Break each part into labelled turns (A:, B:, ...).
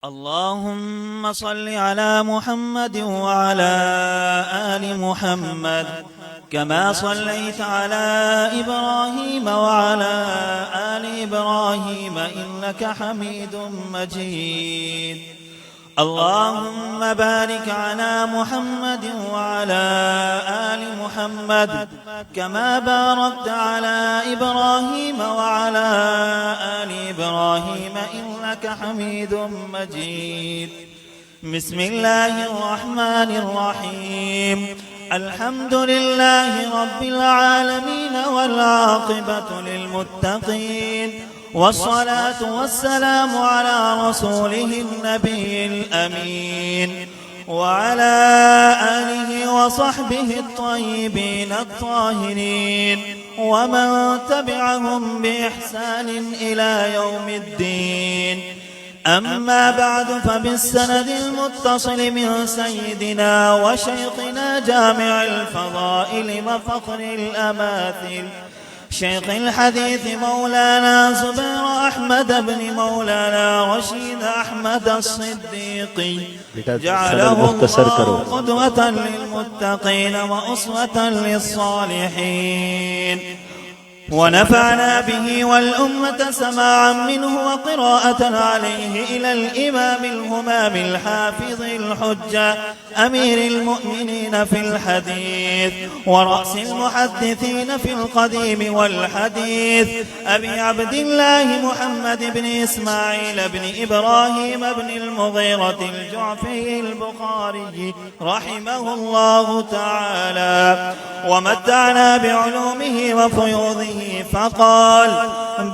A: اللهم صل على محمد وعلى آل محمد كما صليت على إبراهيم وعلى آل إبراهيم إنك حميد مجيد. اللهم بارك على محمد وعلى آل محمد كما باركت على إبراهيم وعلى آل إبراهيم إنك حميد مجيد. بسم الله الرحمن الرحيم. الحمد لله رب العالمين والعاقبة للمتقين، والصلاة والسلام على رسوله النبي الأمين وعلى آله وصحبه الطيبين الطاهرين ومن تبعهم بإحسان إلى يوم الدين. أما بعد، فبالسند المتصل من سيدنا وشيخنا جامع الفضائل وفخر الأماثل شيخ الحديث مولانا زبير أحمد بن مولانا رشيد أحمد الصديقي، جعله الله قدوة للمتقين وأسوة للصالحين، ونفعنا به والأمة سماعا منه وقراءة عليه إلى الإمام الهمام الحافظ الحجة أمير المؤمنين في الحديث ورأس المحدثين في القديم والحديث، أبي عبد الله محمد بن إسماعيل بن إبراهيم بن المغيرة الجعفي البخاري رحمه الله تعالى، ومتعنا بعلومه وفيوضه. فقال: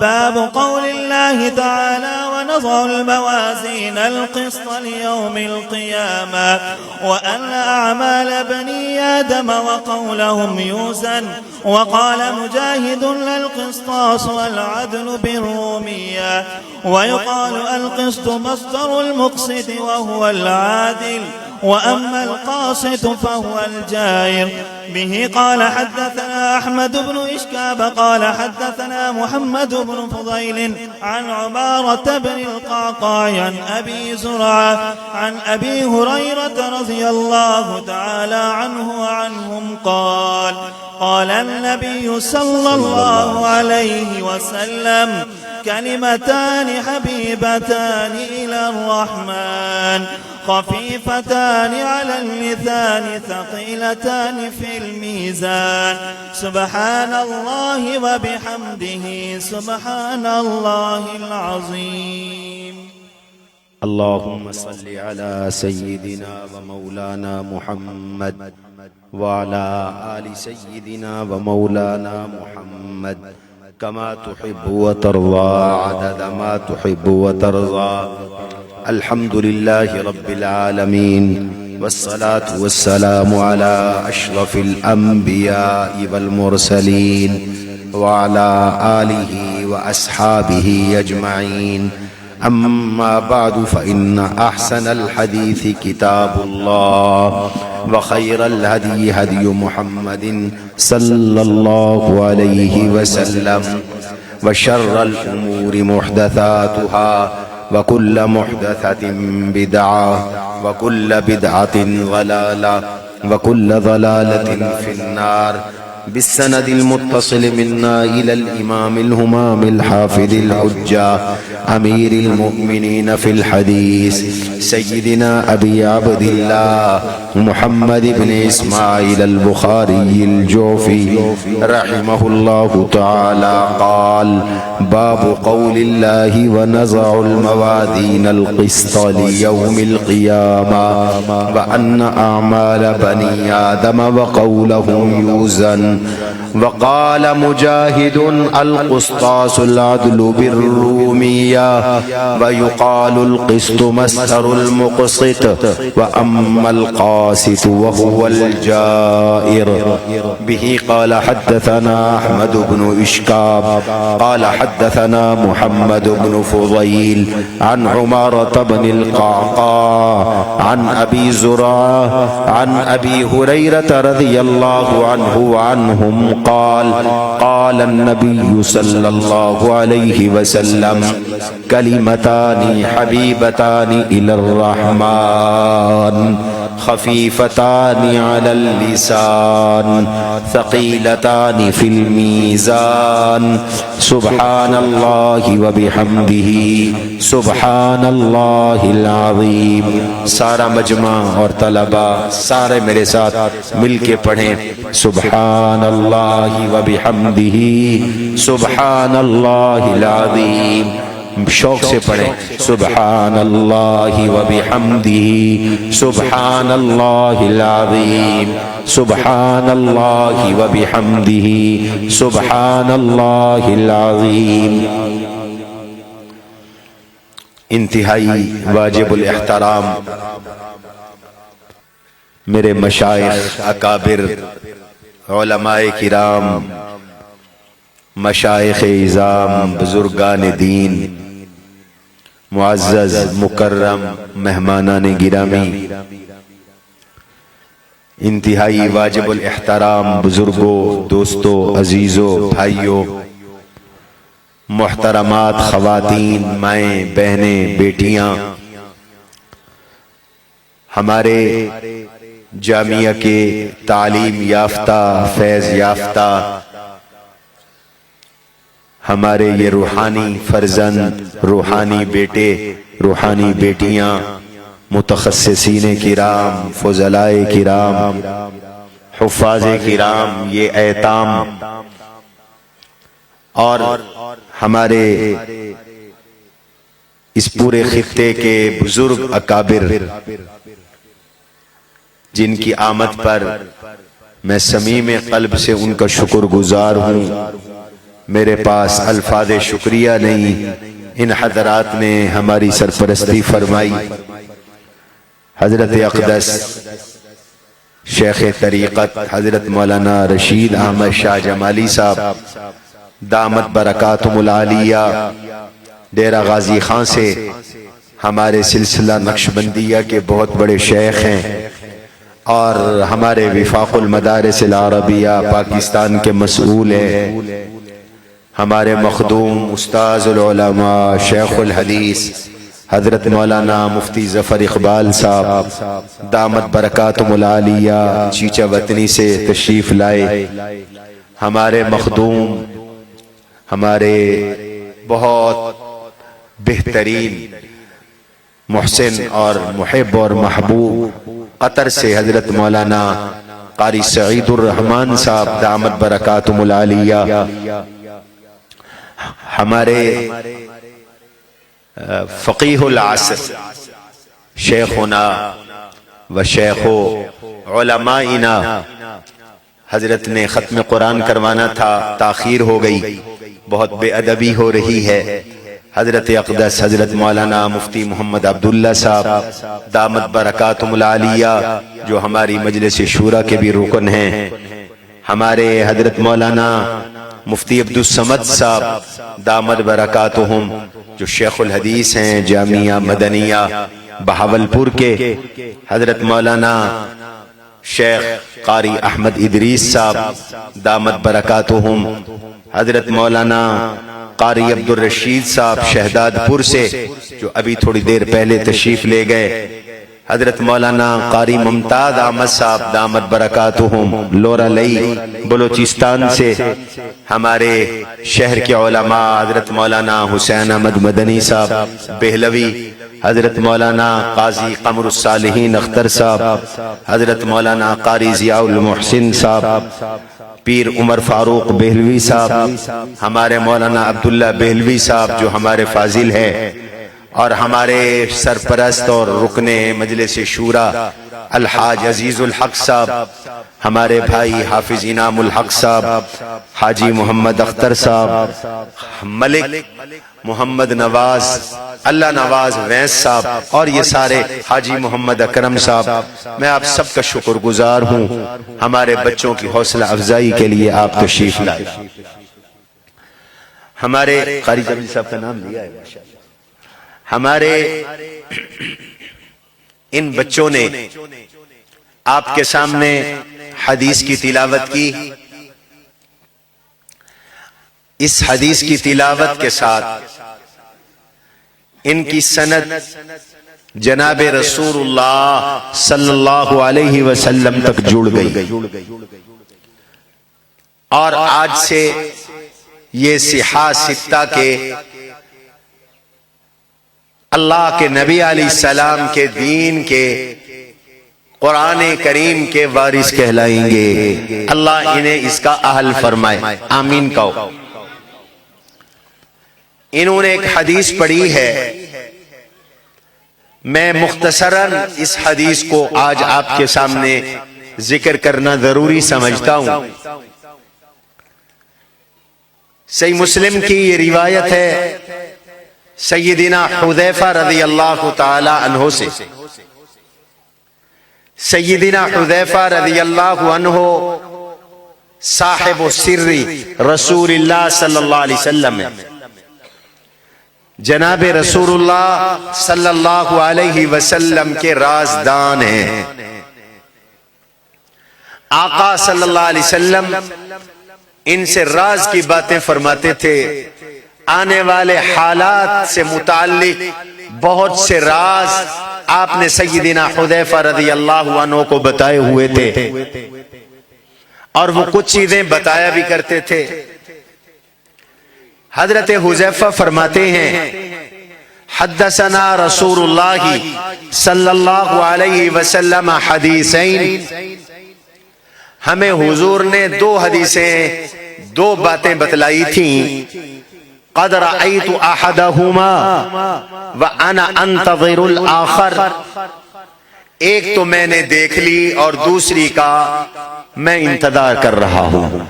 A: باب قول الله تعالى: ونضع الموازين القسط ليوم القيامة وأن أعمال بني آدم وقولهم يوزن. وقال مجاهد: القسطاس والعدل بالرومية، ويقال القسط مصدر المقسط وهو العادل، وأما القاسط فهو الجائر. به قال حدثنا أحمد بن إشكاب قال حدثنا محمد بن فضيل عن عمارة بن القعقاع عن أبي زرعة عن أبي هريرة رضي الله تعالى عنه وعنهم قال: قال النبي صلى الله عليه وسلم: كلمتان حبيبتان إلى الرحمن خفيفتان على اللسان ثقيلتان في الميزان، سبحان الله وبحمده سبحان الله العظيم.
B: اللهم صل على سيدنا ومولانا محمد وعلى آل سيدنا ومولانا محمد كما تحب وترضى عدد ما تحب وترضى. الحمد لله رب العالمين، والصلاة والسلام على أشرف الأنبياء والمرسلين وعلى آله وأصحابه أجمعين. أما بعد، فإن أحسن الحديث كتاب الله، وخير الهدي هدي محمد صلى الله عليه وسلم، وشر الأمور محدثاتها، وكل محدثة بدعة، وكل بدعة ضلالة، وكل ضلالة في النار. بالسند المتصل منا إلى الإمام الهمام الحافظ الحجة أمير المؤمنين في الحديث سيدنا أبي عبد الله محمد بن إسماعيل البخاري الجوفي رحمه الله تعالى قال: باب قول الله: ونضع الموازين القسط ليوم القيامة وأن أعمال بني آدم وقولهم يوزن. وقال مجاهد: القسطاس العدل بالرومية، ويقال القسط مصدر المقسط، وأما القاسط وهو الجائر. به قال حدثنا أحمد بن إشكاب قال حدثنا محمد بن فضيل عن عمارة بن القعقاع عن أبي زرعة عن أبي هريرة رضي الله عنه وعنهم قال قال النبي صلى الله عليه وسلم كلمتان حبيبتان إلى الرحمن خفيفتان على اللسان ثقيلتان في الميزان سبحان الله وبحمده سبحان اللہ العظیم. سارا مجمع اور طلبہ سارے میرے ساتھ مل کے پڑھیں سبحان اللہ وبحمدہ سبحان اللہ العظیم. شوق سے پڑھیں سبحان اللہ وبحمدہ سبحان اللہ العظیم سبحان اللہ وبحمدہ سبحان اللہ العظیم. انتہائی واجب الاحترام میرے مشائخ اکابر علماء کرام مشائخ اعظام بزرگان دین معزز مکرم مہمانان گرامی انتہائی واجب الاحترام بزرگوں دوستوں عزیزوں بھائیوں محترمات خواتین مائیں بہنیں بیٹیاں ہمارے جامعہ کے تعلیم یافتہ فیض یافتہ ہمارے یہ روحانی فرزند روحانی بیٹے روحانی بیٹیاں متخصصین کرام فضلائے کرام حفاظ کرام یہ ایتام اور ہمارے اس پورے خطے کے بزرگ اکابر جن کی آمد پر میں صمیم قلب سے ان کا شکر گزار ہوں. میرے پاس الفاظ شکریہ نہیں. ان حضرات نے ہماری سرپرستی فرمائی. حضرت اقدس شیخ طریقت حضرت مولانا رشید احمد شاہ جمالی صاحب دامت برکاتہم العالیہ ڈیرہ غازی خان سے ہمارے سلسلہ نقشبندیہ کے بہت بڑے شیخ ہیں اور ہمارے وفاق المدارس العربیہ پاکستان کے مسئول ہیں. ہمارے مخدوم استاذ العلماء شیخ الحدیث حضرت مولانا مفتی ظفر اقبال صاحب دامت برکاتہم العالیہ چیچا وطنی سے تشریف لائے. ہمارے مخدوم ہمارے بہت بہترین محسن اور محب اور محبوب قطر سے حضرت مولانا قاری سعید الرحمن صاحب دامت برکاتہم العالیہ. ہمارے فقیہ العصر شیخنا و شیخ علمائنا حضرت نے ختم قرآن کروانا تھا تاخیر ہو گئی بہت بے ادبی ہو رہی ہے. حضرت اقدس حضرت مولانا مفتی محمد عبداللہ صاحب دامت برکاتہم العالیہ جو ہماری مجلس شورا کے بھی رکن ہیں. ہمارے حضرت مولانا مفتی عبدالصمد صاحب دامت برکاتہم جو شیخ الحدیث ہیں جامعہ مدنیہ بہاولپور کے. حضرت مولانا شیخ قاری احمد ادریس صاحب دامت برکاتہم. حضرت مولانا قاری عبدالرشید صاحب شہداد پور سے جو ابھی تھوڑی دیر پہلے تشریف لے گئے. حضرت مولانا قاری ممتاز احمد صاحب دامت برکاتہم لورا لئی بلوچستان سے. ہمارے شہر کے علماء حضرت مولانا حسین احمد مدنی صاحب بہلوی حضرت مولانا قاضی قمر الصالحین اختر صاحب حضرت مولانا قاری ضیاء المحسن صاحب پیر عمر فاروق بہلوی صاحب ہمارے مولانا عبداللہ بہلوی صاحب جو ہمارے فاضل ہیں اور ہمارے سرپرست اور رکن مجلس شورا الحاج عزیز الحق صاحب ہمارے بھائی حافظ انعام الحق صاحب حاجی محمد اختر صاحب ملک محمد نواز اللہ نواز وینس صاحب اور یہ سارے حاجی محمد اکرم صاحب. میں آپ سب کا شکر گزار ہوں ہمارے بچوں کی حوصلہ افزائی کے لیے آپ تشریف لائے. ہمارے قاری جمیل صاحب کا نام لیا ہے ہمارے ان بچوں نے آپ کے سامنے حدیث کی تلاوت کی اس حدیث کی تلاوت کے ساتھ ان کی سند جناب رسول اللہ صلی اللہ علیہ وسلم تک جڑ گئی، اور آج سے یہ صحاح ستہ کے اللہ کے نبی علیہ السلام کے دین کے قرآن کریم کے وارث کہلائیں گے۔ اللہ انہیں اس کا اہل فرمائے، آمین کہو۔ انہوں نے ایک حدیث پڑھی ہے، میں مختصراً اس حدیث کو آج آپ کے سامنے ذکر کرنا ضروری سمجھتا ہوں۔ صحیح مسلم کی یہ روایت ہے سیدنا حذیفہ رضی اللہ تعالی عنہ سے۔ سیدنا حذیفہ رضی اللہ عنہ صاحب السر رسول اللہ صلی اللہ علیہ وسلم، جناب رسول اللہ صلی اللہ علیہ وسلم کے رازدان ہیں۔ آقا صلی اللہ علیہ وسلم ان سے راز کی باتیں فرماتے تھے، آنے والے حالات سے متعلق بہت سے راز آپ نے سیدنا حذیفہ رضی اللہ عنہ کو بتائے ہوئے تھے، اور وہ کچھ چیزیں بتایا بھی کرتے تھے۔ حضرت حذیفہ فرماتے ہیں، حدثنا رسول اللہ صلی اللہ علیہ وسلم حدیثین، ہمیں حضور نے دو حدیثیں، دو باتیں بتلائی تھیں۔ قد رأيت احدهما وانا انتظر الاخر، ایک تو میں نے دیکھ لی اور دوسری کا میں انتظار کر رہا ہوں۔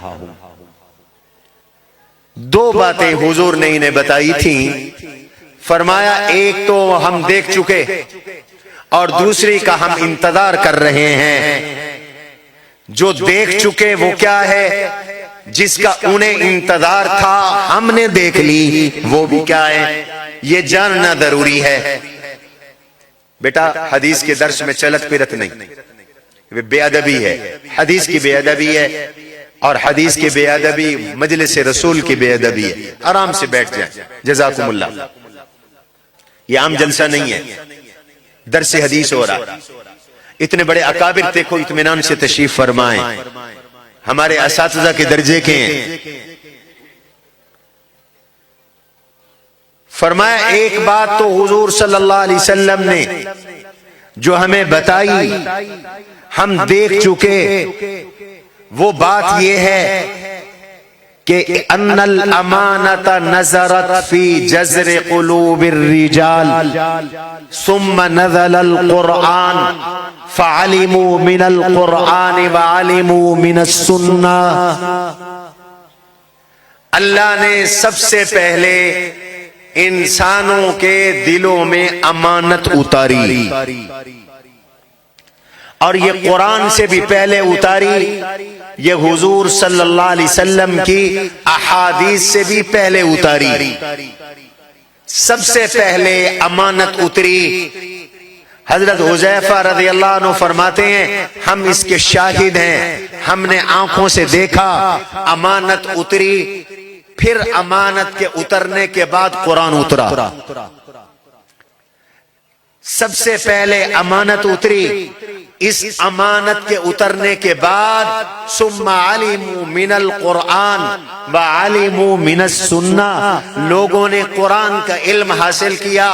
B: دو باتیں حضور نے انہیں بتائی تھیں، فرمایا ایک تو ہم دیکھ چکے اور دوسری کا ہم انتظار کر رہے ہیں۔ جو دیکھ چکے وہ کیا ہے، جس کا انہیں انتظار تھا ہم نے دیکھ لی، وہ بھی کیا ہے، یہ جاننا ضروری ہے۔ بیٹا حدیث کے درس میں چلت پھرت نہیں، بے ادبی ہے، حدیث کی بے ادبی ہے، اور حدیث کی بے ادبی مجلس رسول کی بے ادبی ہے۔ آرام سے بیٹھ جائیں، جزاکم اللہ۔ یہ عام جلسہ نہیں ہے، درس حدیث ہو رہا۔ اتنے بڑے اکابر دیکھو اطمینان سے تشریف فرمائیں، ہمارے اساتذہ کے درجے کے ہیں۔ فرمایا ایک بات تو حضور صلی اللہ علیہ وسلم نے جو ہمیں بتائی ہم دیکھ چکے، وہ بات یہ ہے کہ ان الامانۃ نظرت فی جذر قلوب الرجال ثم نزل القرآن فعلموا من القرآن وعلموا من السنہ۔ اللہ نے سب سے پہلے انسانوں کے دلوں میں امانت اتاری، اور یہ قرآن سے بھی پہلے اتاری، یہ حضور صلی اللہ علیہ وسلم کی احادیث سے بھی پہلے اتاری۔ سب سے پہلے امانت اتری۔ حضرت حذیفہ رضی اللہ عنہ فرماتے ہیں ہم اس کے شاہد ہیں، ہم نے آنکھوں سے دیکھا، امانت اتری، پھر امانت کے اترنے کے بعد قرآن اترا۔ سب سے پہلے امانت اتری، اس امانت کے اترنے کے بعد ثم علموا من القرآن وعلموا من السنہ، لوگوں نے قرآن کا علم حاصل کیا،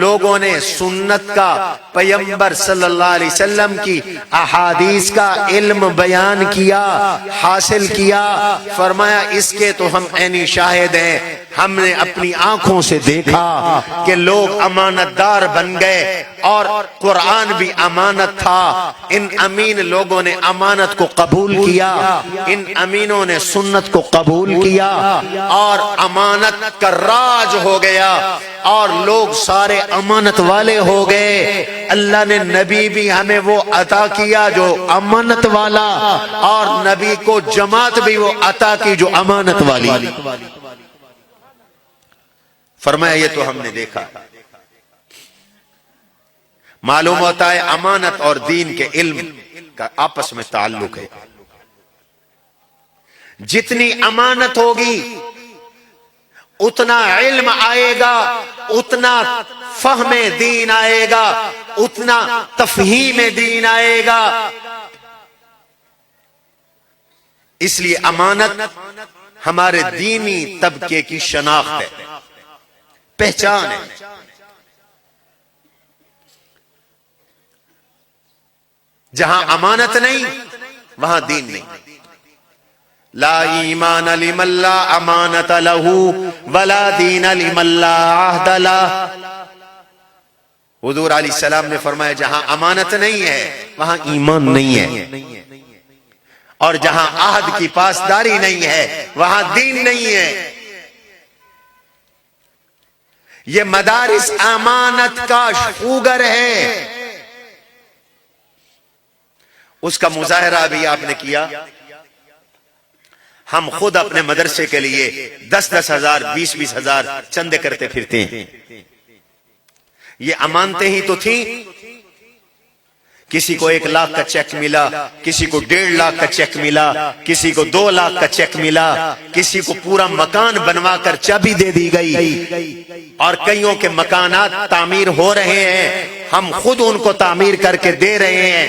B: لوگوں نے سنت کا، پیغمبر صلی اللہ علیہ وسلم کی احادیث کا علم بیان کیا، حاصل کیا۔ فرمایا اس کے تو ہم عینی شاہد ہیں، ہم نے اپنی آنکھوں سے دیکھا کہ لوگ امانت دار بن گئے، اور قرآن بھی امانت تھا۔ ان امین لوگوں نے امانت کو قبول کیا، ان امینوں نے سنت کو قبول کیا، اور امانت کا راج ہو گیا، اور لوگ سارے امانت والے ہو گئے۔ اللہ نے نبی بھی ہمیں وہ عطا کیا جو امانت والا، اور نبی کو جماعت بھی وہ عطا کی جو امانت والی۔ فرمایا یہ تو ہم نے دیکھا۔ معلوم ہوتا ہے امانت اور دین کے علم کا آپس میں تعلق ہے۔ جتنی امانت ہوگی اتنا علم آئے گا، اتنا فہم دین آئے گا، اتنا تفہیم دین آئے گا۔ اس لیے امانت ہمارے دینی طبقے کی شناخت ہے، پہچان ہے۔ جہاں امانت نہیں وہاں دین نہیں۔ لا ایمان لمن لا امانت لہ ولا دین لمن لا عہد لہ۔ حضور علیہ السلام نے فرمایا جہاں امانت نہیں ہے وہاں ایمان نہیں ہے، اور جہاں عہد کی پاسداری نہیں ہے وہاں دین نہیں ہے۔ یہ مدارس امانت کا شوگر ہے، اس کا مظاہرہ بھی آپ نے کیا۔ ہم خود اپنے مدرسے کے لیے 10-10 ہزار 20-20 ہزار چندے کرتے پھرتے ہیں۔ یہ امانتیں ہی تو تھیں۔ کسی کو 1 لاکھ کا چیک ملا، کسی کو 1.5 لاکھ کا چیک ملا، کسی کو 2 لاکھ کا چیک ملا، کسی کو پورا مکان بنوا کر چابی دے دی گئی، اور کئیوں کے مکانات تعمیر ہو رہے ہیں، ہم خود ان کو تعمیر کر کے دے رہے ہیں۔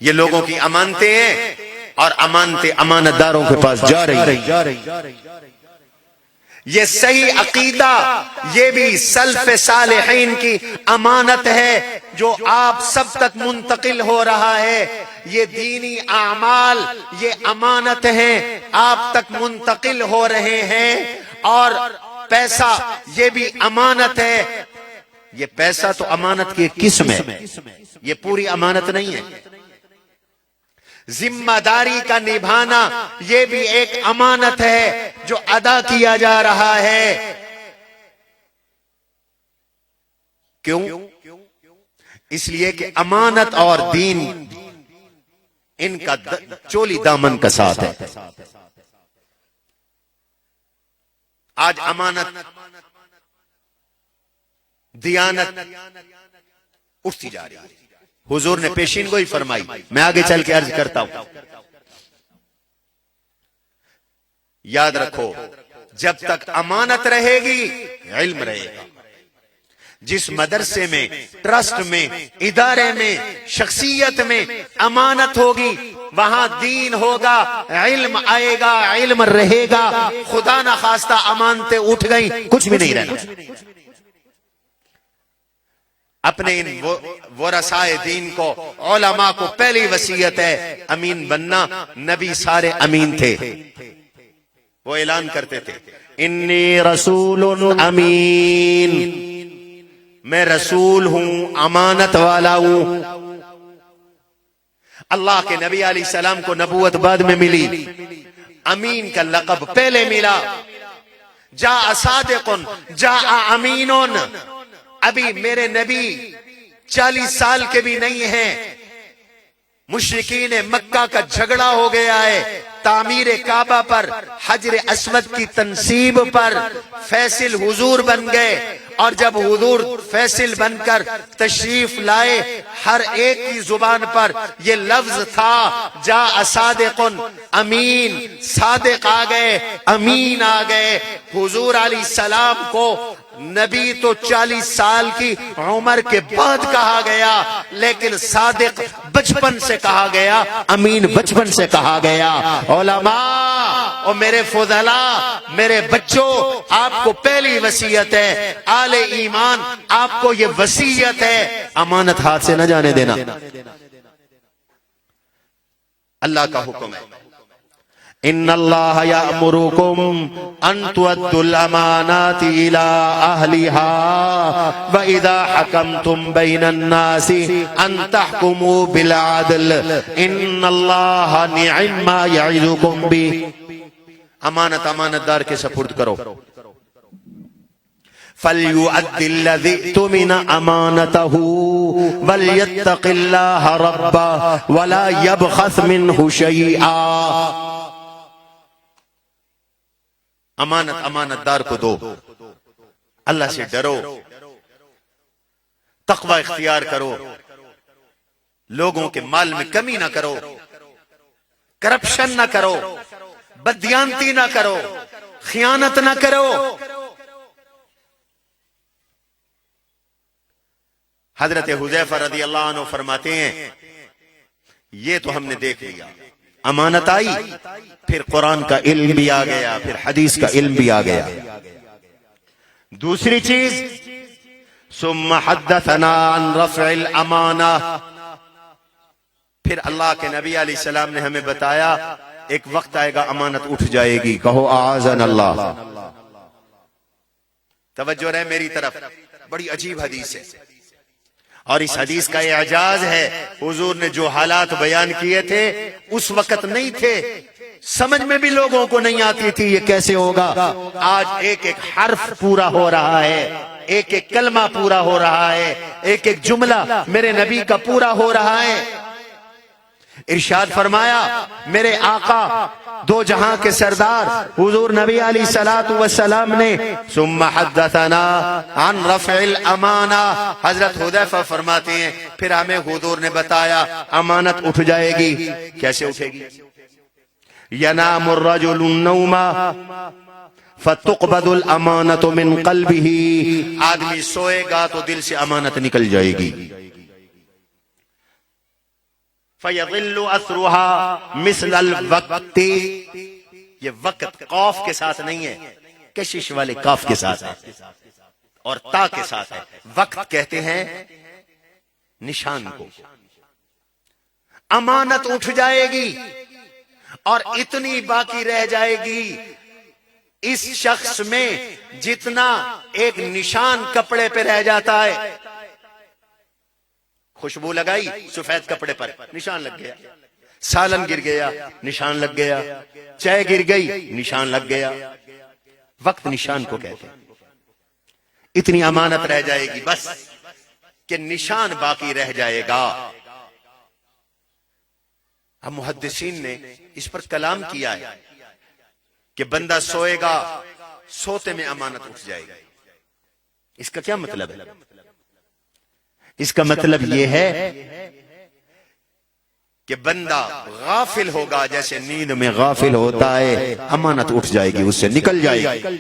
B: یہ لوگوں کی امانتیں ہیں، اور امانتیں امانت داروں کے پاس جا رہی ہیں۔ یہ صحیح عقیدہ، یہ بھی سلف صالحین کی امانت ہے جو آپ سب تک منتقل ہو رہا ہے۔ یہ دینی اعمال، یہ امانت ہیں، آپ تک منتقل ہو رہے ہیں۔ اور پیسہ، یہ بھی امانت ہے۔ یہ پیسہ تو امانت کی ایک قسم ہے، یہ پوری امانت نہیں ہے۔ ذمہ داری کا نبھانا، یہ بھی ایک امانت ہے جو ادا کیا جا رہا ہے۔ کیوں؟ اس لیے کہ امانت اور دین ان کا چولی دامن کا ساتھ ہے۔ آج امانت، دیانت اٹھتی جا رہی ہے۔ حضور نے پیشین گوئی فرمائی، میں آگے چل کے عرض کرتا ہوں۔ یاد رکھو، جب تک امانت رہے گی علم رہے گا۔ جس مدرسے میں، ٹرسٹ میں، ادارے میں، شخصیت میں امانت ہوگی وہاں دین ہوگا، علم آئے گا، علم رہے گا۔ خدا نہ خواستہ امانتیں اٹھ گئی، کچھ بھی نہیں رہنا۔ اپنے ان ورثائے دین کو، علماء کو پہلی وصیت ہے امین بننا۔ نبی سارے امین تھے، وہ اعلان کرتے تھے انی رسول امین، میں رسول ہوں، امانت والا ہوں۔ اللہ کے نبی علیہ السلام کو نبوت بعد میں ملی، امین کا لقب پہلے ملا۔ جاء صادق جاء امین۔ ابھی میرے نبی 40 سال کے بھی نہیں ہیں، مشرکین مکہ کا جھگڑا ہو گیا ہے، تعمیر کعبہ پر، حجر اسود کی تنصیب پر فیصل حضور بن گئے۔ اور جب حضور فیصل بن کر تشریف لائے، ہر ایک کی زبان پر یہ لفظ تھا جاء صادق امین، صادق آ گئے، امین آ گئے۔ حضور علیہ السلام کو نبی تو 40 سال کی عمر کے بعد کہا گیا، لیکن صادق بچپن سے کہا گیا، امین بچپن سے کہا گیا۔ علماء اور میرے فضلاء، میرے بچوں، آپ کو پہلی وصیت ہے، آل ایمان آپ کو یہ وصیت ہے، امانت ہاتھ سے نہ جانے دینا۔ اللہ کا حکم ہے ان اللہ یأمرکم ان تؤدوا الامانات الى اہلها واذا حکمتم بین الناس ان تحکموا بالعدل ان اللہ نعم ما یعظکم به۔ امانت امانت دار کے سپرد کرو۔ فَلْيُؤَدِّ الَّذِي اؤْتُمِنَ أَمَانَتَهُ وَلْيَتَّقِ اللَّهَ رَبَّهُ وَلَا يَبْخَسْ مِنْهُ شَيْئًا۔ امانت دار کو دو، اللہ سے ڈرو، تقوی اختیار کرو، لوگوں کے مال میں کمی نہ کرو، کرپشن نہ کرو، بددیانتی نہ کرو، خیانت نہ کرو. حضرت حذیفہ رضی اللہ عنہ فرماتے ہیں یہ تو ہم نے دیکھ لیا، امانت آئی، پھر قرآن کا علم بھی آ گیا، پھر حدیث کا علم بھی آ گیا. دوسری چیز ثم حدثنا عن رفع الامانہ، پھر اللہ کے نبی علیہ السلام نے ہمیں بتایا ایک وقت آئے گا امانت اٹھ جائے گی. کہو اعاذنا اللہ. توجہ رہے میری طرف، بڑی عجیب حدیث ہے، اور اس حدیث کا اعجاز ہے حضور نے جو حالات بیان کیے تھے اس وقت نہیں تھے، سمجھ میں بھی لوگوں کو نہیں آتی تھی یہ کیسے ہوگا. آج ایک ایک حرف پورا ہو رہا ہے، ایک ایک کلمہ پورا ہو رہا ہے، ایک ایک جملہ میرے نبی کا پورا ہو رہا ہے. ارشاد فرمایا میرے آقا دو جہاں کے سردار حضور نبی علیہ الصلوۃ والسلام نے ثم حدثنا عن رفع الامانہ، حضرت حذیفہ فرماتے ہیں پھر ہمیں حضور نے بتایا امانت اٹھ جائے گی. کیسے اٹھے گی؟ ینام الرجل النوم فتقبض الامانۃ من قلبہ، آدمی سوئے گا تو دل سے امانت نکل جائے گی. فَيَظِلُّ أَثْرُهَا مِثْلَ الْوَقْتِ، یہ وقت قاف کے ساتھ نہیں ہے، کشش والے کاف کے ساتھ ہے اور تا کے ساتھ ہے. وقت کہتے ہیں نشان کو. امانت اٹھ جائے گی اور اتنی باقی رہ جائے گی اس شخص میں جتنا ایک نشان کپڑے پہ رہ جاتا ہے. خوشبو لگائی سفید کپڑے پر، نشان لگ گیا. سالن گر گیا، نشان لگ گیا. چائے گر گئی، نشان لگ گیا. وقت نشان کو کہتے ہیں. اتنی امانت رہ جائے گی بس کہ نشان باقی رہ جائے گا. اب محدثین نے اس پر کلام کیا ہے کہ بندہ سوئے گا، سوتے میں امانت اٹھ جائے گی. اس کا کیا مطلب ہے؟ اس کا مطلب یہ ہے کہ بندہ غافل ہوگا، جیسے نیند میں غافل ہوتا ہے، امانت اٹھ جائے گی، اس سے نکل جائے گی،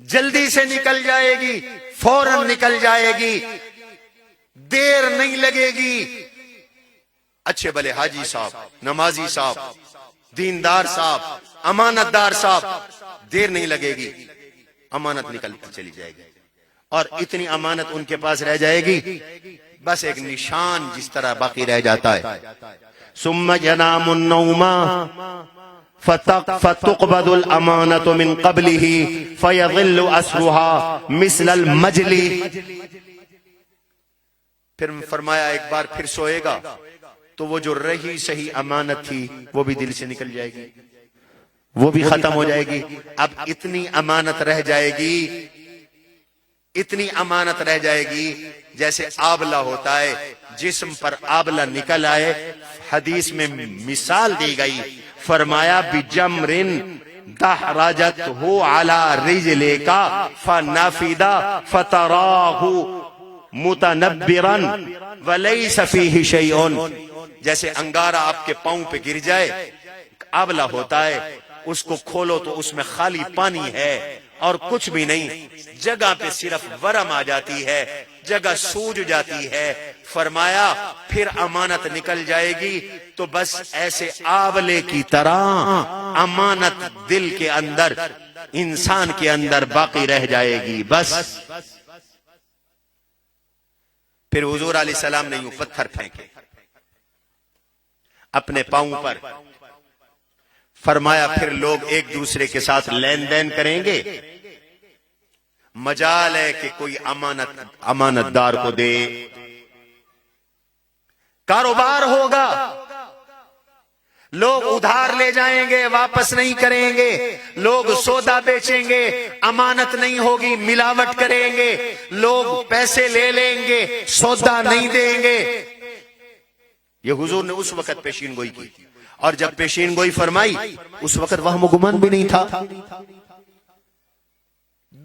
B: جلدی سے نکل جائے گی، فوراً نکل جائے گی، دیر نہیں لگے گی. اچھے بھلے حاجی صاحب، نمازی صاحب، دیندار صاحب، امانت دار صاحب، دیر نہیں لگے گی، امانت نکلتی چلی جائے گی. اور اتنی امانت ان کے پاس رہ جائے گی بس ایک نشان جس طرح باقی رہ جاتا ہے. ثم ینام النوم فتقبض الامانۃ من قبلہ فیظل اثرها مثل المجل. پھر فرمایا ایک بار پھر سوئے گا تو وہ جو رہی صحیح امانت تھی وہ بھی دل سے نکل جائے گی، وہ بھی ختم ہو جائے گی. اب اتنی امانت رہ جائے گی، اتنی امانت رہ جائے گی جیسے آبلہ ہوتا ہے، جسم پر آبلہ نکل آئے. حدیث میں مثال دی گئی، فرمایا بِجَمْرٍ دَحْرَجَتْهُ عَلَى رِجْلِكَ فَنَفِدَ فَتَرَاهُ مُتَنَبِّرًا وَلَيْسَ فِيهِ شَيْءٌ. جیسے انگارہ آپ کے پاؤں پہ گر جائے، آبلہ ہوتا ہے، اس کو کھولو تو اس میں خالی پانی ہے اور کچھ بھی نہیں، جگہ پہ صرف ورم آ جاتی ہے، جگہ سوج جاتی ہے. فرمایا پھر امانت نکل جائے گی تو بس ایسے آولے کی طرح امانت دل کے اندر، انسان کے اندر باقی رہ جائے گی بس. پھر حضور علیہ السلام نے یوں پتھر پھینکے اپنے پاؤں پر. فرمایا پھر لوگ ایک دوسرے کے ساتھ لین دین کریں گے، مجال ہے کہ کوئی امانت دار کو دے، کاروبار ہوگا، لوگ ادھار لے جائیں گے واپس نہیں کریں گے، لوگ سودا بیچیں گے امانت نہیں ہوگی ملاوٹ کریں گے، لوگ پیسے لے لیں گے سودا نہیں دیں گے. یہ حضور نے اس وقت پیشین گوئی کی، اور جب پیشین گوئی فرمائی اس وقت وہم و گمان بھی نہیں تھا.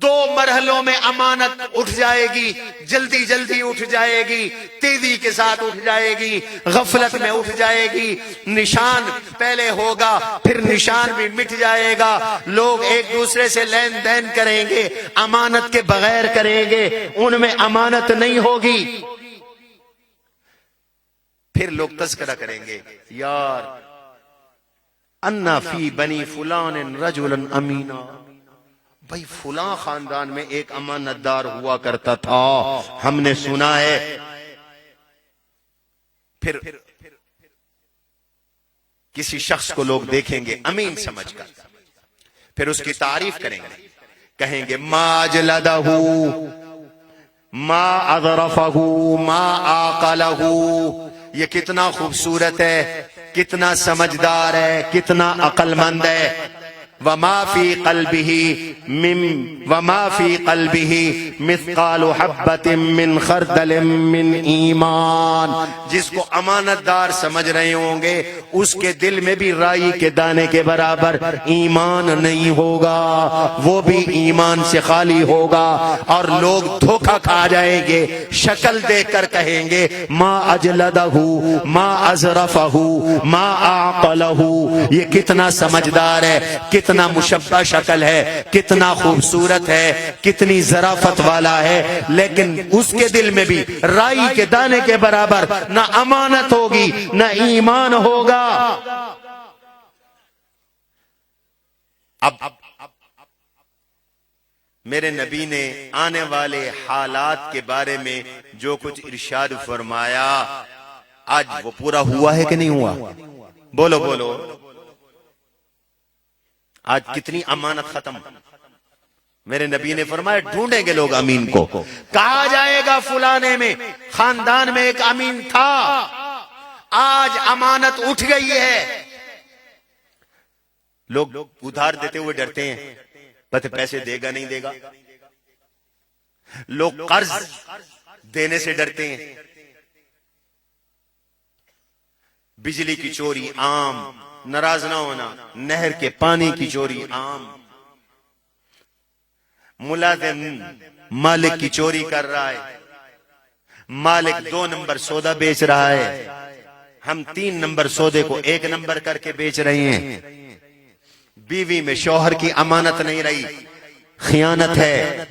B: دو مرحلوں میں امانت اٹھ جائے گی، جلدی جلدی اٹھ جائے گی، تیزی کے ساتھ اٹھ جائے گی، غفلت میں اٹھ جائے گی۔ نشان پہلے ہوگا، پھر نشان بھی مٹ جائے گا۔ لوگ ایک دوسرے سے لین دین کریں گے، امانت کے بغیر کریں گے، ان میں امانت نہیں ہوگی۔ پھر لوگ تذکرہ کریں گے، یار انا فی بنی فلان رجلا امینا، بھائی فلاں خاندان میں ایک امانت دار ہوا کرتا تھا، ہم نے سنا ہے۔ پھر کسی شخص کو لوگ دیکھیں گے امین سمجھ کر، پھر اس کی تعریف کریں گے، کہیں گے ما اجلدہ ما اظرفہ ما عاقلہ، یہ کتنا خوبصورت ہے، کتنا سمجھدار ہے، کتنا عقل مند ہے۔ وما فی قلبہ مثقال حبۃ من خردل من ایمان، جس کو امانت دار سمجھ رہے ہوں گے اس کے دل میں بھی رائی کے دانے کے برابر ایمان نہیں ہوگا، وہ بھی ایمان سے خالی ہوگا، اور لوگ دھوکہ کھا جائیں گے، شکل دیکھ کر کہیں گے ما اجلدہ ما اظرفہ ما اعقلہ، یہ کتنا سمجھدار ہے، کتنا مشبہ شکل ہے، کتنا خوبصورت ہے، کتنی ظرافت والا ہے، لیکن اس کے دل میں بھی رائی کے دانے کے برابر نہ امانت ہوگی نہ ایمان ہوگا۔ اب میرے نبی نے آنے والے حالات کے بارے میں جو کچھ ارشاد فرمایا، آج وہ پورا ہوا ہے کہ نہیں ہوا؟ بولو بولو، آج کتنی امانت ختم؟ میرے نبی نے فرمایا ڈھونڈیں گے لوگ امین کو، کہا جائے گا فلانے میں خاندان میں ایک امین تھا، آج امانت اٹھ گئی ہے۔ لوگ ادھار دیتے ہوئے ڈرتے ہیں، پتہ پیسے دے گا نہیں دے گا۔ لوگ قرض دینے سے ڈرتے ہیں۔ بجلی کی چوری عام، ناراض نہ ہونا، نہر کے پانی کی چوری عام، ملازم مالک کی چوری کر رہا ہے، مالک 2 نمبر سودا بیچ رہا ہے، ہم 3 نمبر سودے کو 1 نمبر کر کے بیچ رہے ہیں۔ بیوی میں شوہر کی امانت نہیں رہی، خیانت ہے۔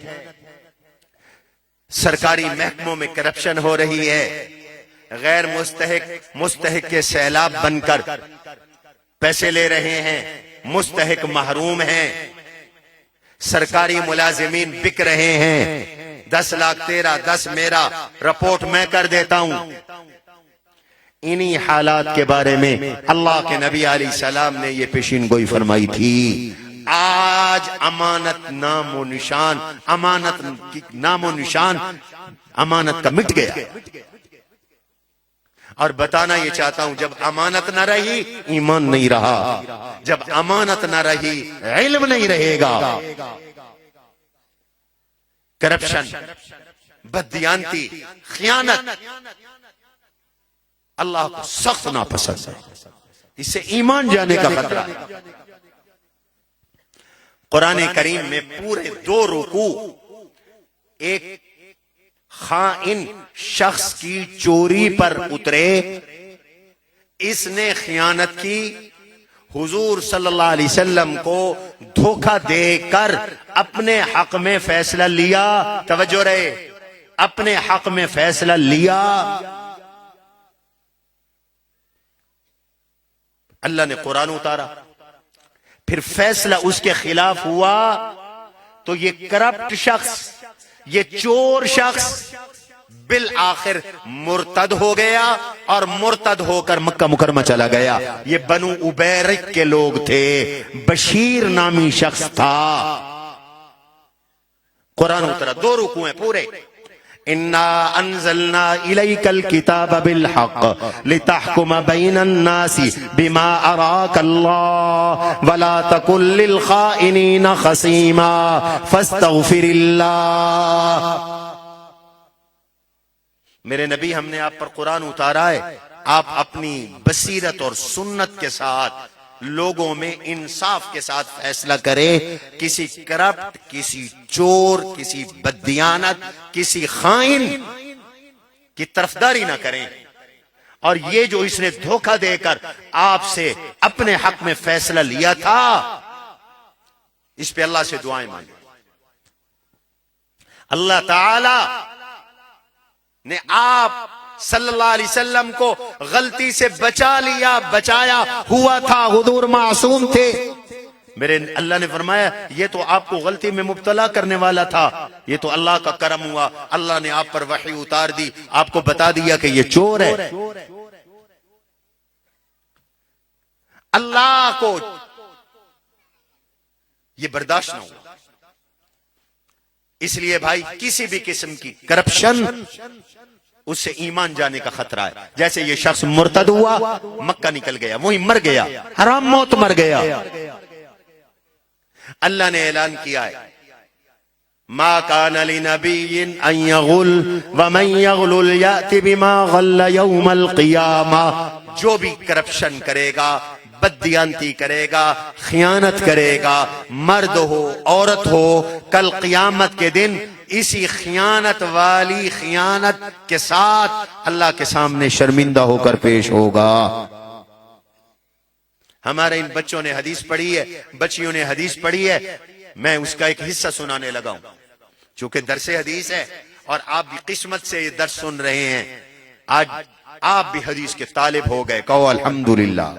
B: سرکاری محکموں میں کرپشن ہو رہی ہے، غیر مستحق کے سیلاب بن کر پیسے لے رہے ہیں، مستحق محروم ہیں، سرکاری ملازمین بک رہے ہیں، 10 لاکھ تیرا، 10 میرا، رپورٹ میں کر دیتا ہوں۔ انہی حالات کے بارے میں اللہ کے نبی علیہ السلام نے یہ پیشین گوئی فرمائی تھی۔ آج امانت نام و نشان، امانت کی نام و نشان امانت کا مٹ گیا۔ اور بتانا یہ چاہتا ہوں، جب امانت نہ رہی ایمان نہیں رہا، جب امانت نہ رہی علم نہیں رہے گا۔ کرپشن، بددیانتی، خیانت اللہ کو سخت ناپسند ہے، اس سے ایمان جانے کا خطرہ ہے۔ قرآن کریم میں پورے 2 رکوع ایک خائن شخص کی چوری پر اترے، اس نے خیانت کی، حضور صلی اللہ علیہ وسلم کو دھوکہ دے کر اپنے حق میں فیصلہ لیا۔ توجہ رہے، اپنے حق میں فیصلہ لیا۔ اللہ نے قرآن اتارا، پھر فیصلہ اس کے خلاف ہوا، تو یہ کرپٹ شخص، یہ چور شخص بالآخر مرتد ہو گیا، اور مرتد ہو کر مکہ مکرمہ چلا گیا۔ یہ بنو عبیرق کے لوگ تھے، بشیر نامی شخص تھا۔ قرآن اترا، 2 رکوع ہیں پورے۔ اِنَّا أَنزَلْنَا إِلَيْكَ الْكِتَابَ بِالْحَقِّ لِتَحْكُمَ بَيْنَ النَّاسِ بِمَا أَرَاكَ اللَّهُ وَلَا تَكُن لِّلْخَائِنِينَ خَصِيمًا فَاسْتَغْفِرِ اللَّهَ۔ میرے نبی، ہم نے آپ پر قرآن اتارا ہے، آپ اپنی بصیرت اور سنت کے ساتھ لوگوں میں انصاف کے ساتھ فیصلہ کرے، کسی کرپٹ، کسی چور، کسی بددیانت، کسی خائن کی طرفداری نہ کریں۔ اور یہ جو اس نے دھوکہ دے کر آپ سے اپنے حق میں فیصلہ لیا تھا، اس پہ اللہ سے دعائیں مانگیں۔ اللہ تعالی نے آپ صلی اللہ علیہ وسلم کو غلطی سے بچایا ہوا تھا، حضور معصوم تھے۔ میرے اللہ نے فرمایا یہ تو آپ کو غلطی میں مبتلا کرنے والا تھا، یہ تو اللہ کا کرم ہوا، اللہ نے آپ پر وحی اتار دی، آپ کو بتا دیا کہ یہ چور ہے۔ اللہ کو یہ برداشت نہ ہوا۔ اس لیے بھائی کسی بھی قسم کی کرپشن، اس سے ایمان جانے کا خطرہ ہے۔ جیسے یہ شخص مرتد ہوا، مکہ نکل گیا، وہیں مر گیا، حرام موت مر گیا۔ اللہ نے اعلان کیا ہے ما کان لنبی ان یغل ومن یغل یأت بما غل یوم القیامہ۔ جو بھی کرپشن کرے گا، بددیانتی کرے گا، خیانت کرے گا، مرد ہو عورت ہو، کل قیامت کے دن اسی خیانت والی خیانت کے ساتھ اللہ کے سامنے شرمندہ ہو کر پیش ہوگا۔ ہمارے ان بچوں نے حدیث پڑھی ہے، بچیوں نے حدیث پڑھی ہے، میں اس کا ایک حصہ سنانے لگا ہوں، چونکہ درس حدیث ہے اور آپ بھی قسمت سے یہ درس سن رہے ہیں۔ آج آپ بھی حدیث کے طالب ہو گئے، کہو الحمدللہ،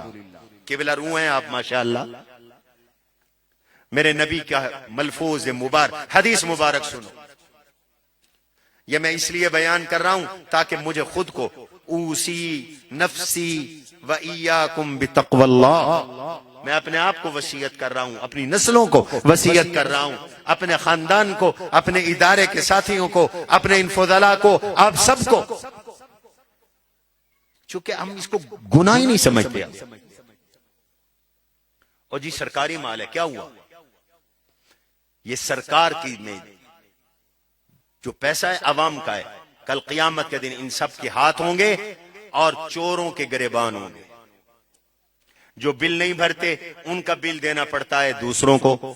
B: قبلہ روح ہیں آپ ماشاءاللہ۔ میرے نبی کا ملفوظ مبارک، حدیث مبارک سنو۔ یہ میں اس لیے بیان کر رہا ہوں تاکہ مجھے خود کو اوسی نفسی و ایاکم بتقوی اللہ، میں اپنے آپ کو وصیت کر رہا ہوں، اپنی نسلوں کو وصیت کر رہا ہوں، اپنے خاندان کو، اپنے ادارے کے ساتھیوں کو، اپنے ان فضلاء کو، آپ سب کو، چونکہ ہم اس کو گناہ ہی نہیں سمجھتے۔ اور جی سرکاری مال ہے، کیا ہوا؟ یہ سرکار کی میں جو پیسہ ہے عوام کا ہے، کل قیامت کے دن ان سب کے ہاتھ ہوں گے اور چوروں کے گریبان ہوں گے۔ جو بل نہیں بھرتے ان کا بل دینا پڑتا ہے دوسروں کو،